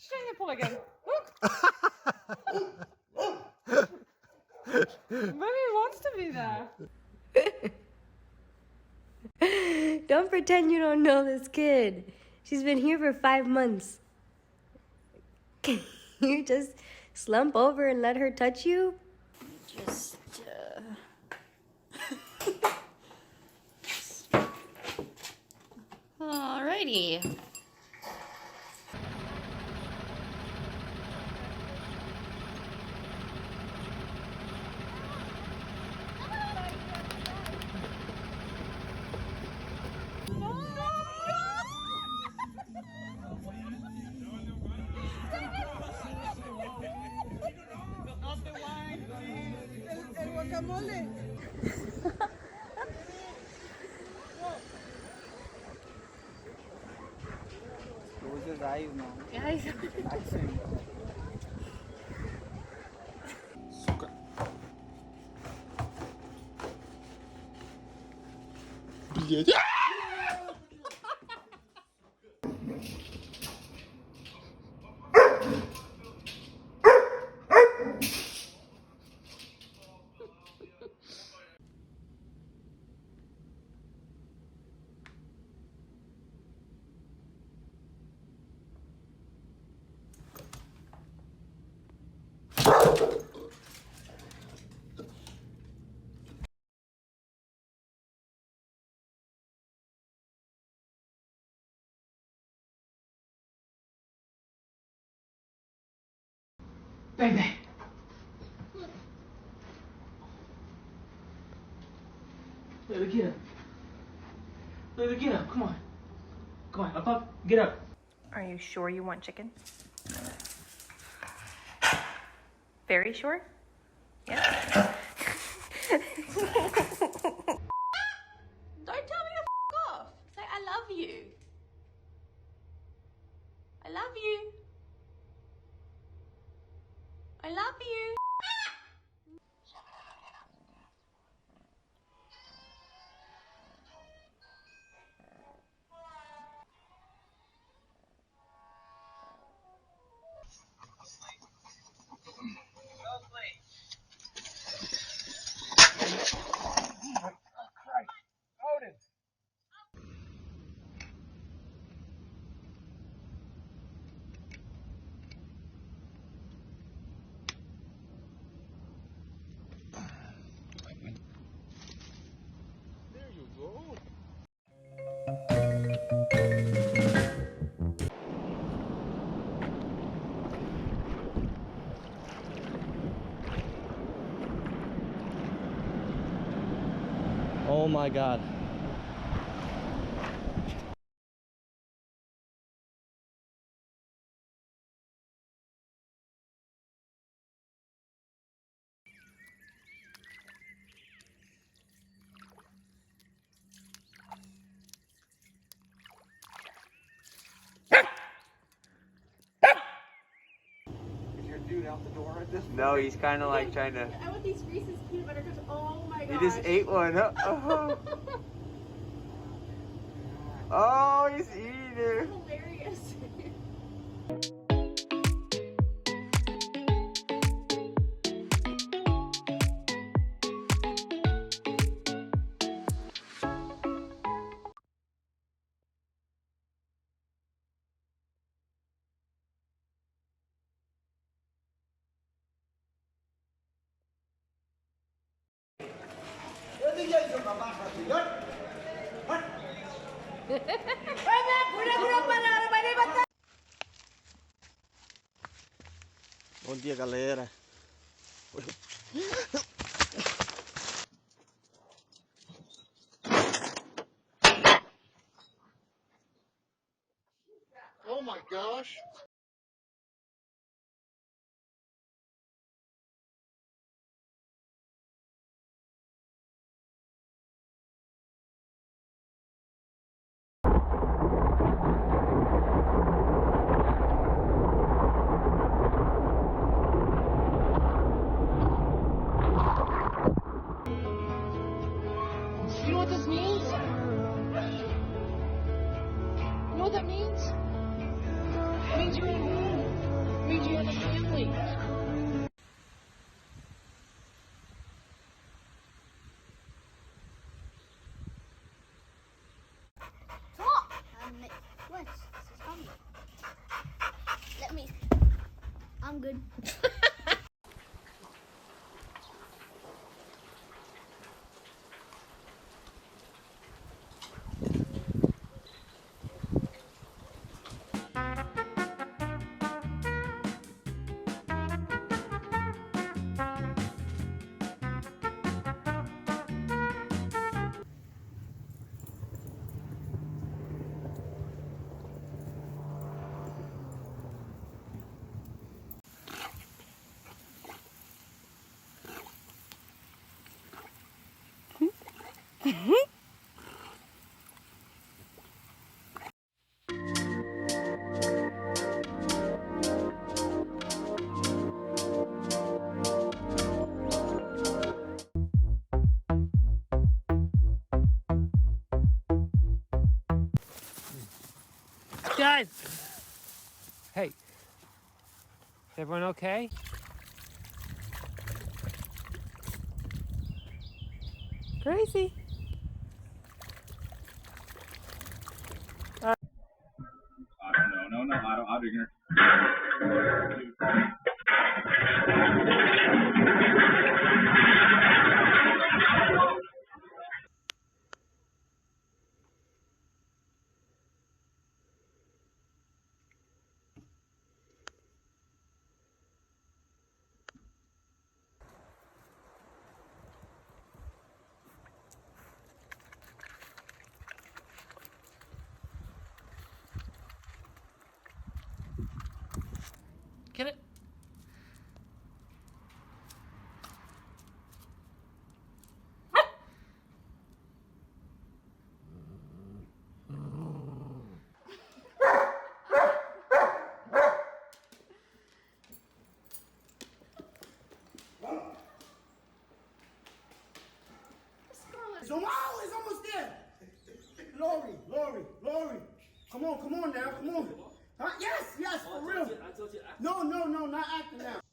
Stay in the pool again. Look. Maybe he wants to be there. Don't pretend you don't know this kid. She's been here for 5 months. Can you just slump over and let her touch you? Just, Alrighty. El guacamole. Close his eyes now. Guys. Accent. Suka. Baby. Baby, get up. Baby, get up. Come on. Come on, up. Get up. Are you sure you want chicken? Very sure? Yes? Don't tell me to f off. Say I love you. I love you. I love you. There you go. Oh my God. Is your dude out the door at this point? No, he's kind of like trying to. I want these Reese's peanut butter cups. Oh my gosh. He just ate one. Oh, oh he's eating it. Hilarious. Bom dia, galera. Oh my gosh. You know what this means? You know what that means? It means you're in a room. Means you have a family. Talk. What? Let me. I'm good. Guys! Hey. Is everyone okay? Crazy. No, I don't. I'll be here. Get it? It's almost there. Lori. Come on now, come on. Huh? Yes, for real. No, not acting now.